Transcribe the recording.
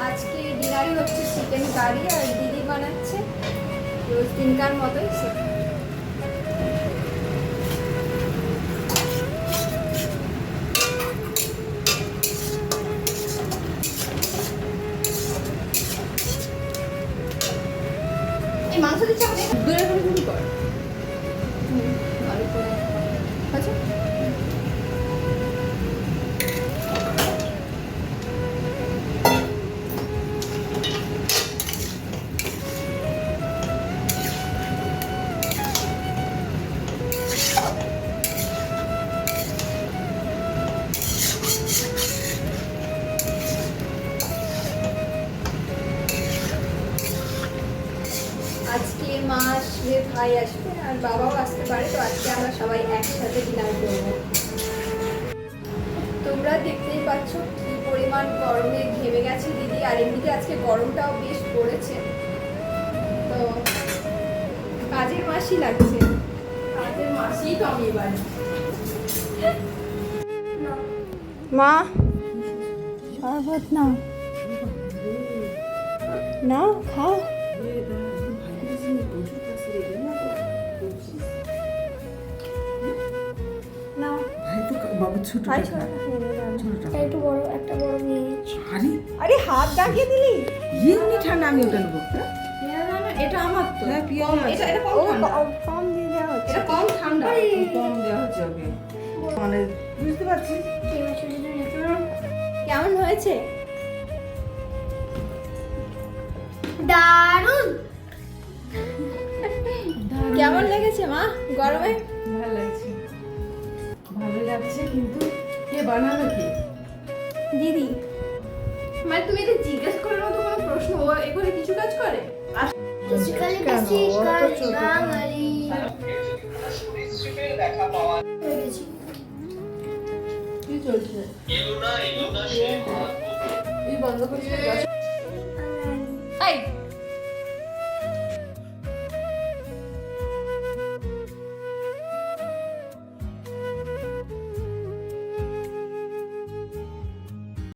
আজকে ডিনারে হচ্ছে চিকেন কারি আর দিদি বানাচ্ছে রোজ দিনকার মতোই সে। এই মাংস দিচ্ছে আমাকে দূরে করে তুমি কর ভালো করে আচ্ছা। আজকে মা আসবে, ভাই আসবে আর বাবাও আসতে পারে, তো আজকে আমরা সবাই একসাথে ডিনার করবো। তোমরা দেখতেই পাচ্ছ কি পরিমাণ গরমে ঘেমে গেছে দিদি, আর এমনিতে আজকে গরমটাও বেশ পড়েছে, তো কাজের মাসই লাগছে, কাজের মাসই তো আমি এবার। মা শরবত না না খাও। বাবু ছোট একটু বড় একটা বড় নিয়েছি। আরে হাত দাগিয়ে দিলি। এমনি ঠান্ডা আমি ওটা নেবো। এটা আমার তো। হ্যাঁ পিয়াজ এটা এটা কম দিয়ে দেওয়া হচ্ছে। এটা কম ঠান্ডা। কম দেওয়া হচ্ছে ওকে। মানে বুঝতে পারছি। কেমন হয়েছে? দারুণ। কেমন লেগেছে মা গরমে? ভালো লাগছে, ভালো লাগছে, কিন্তু কে বানালো কে? দিদি। মানে তুমি এটা জিজ্ঞেস করার মতো কোনো প্রশ্ন, ও এগুলো কিছু কাজ করে? বেসিক্যালি বাঙালি হয়ে গেছি। কি চলছে? এই বন্ধ করে এই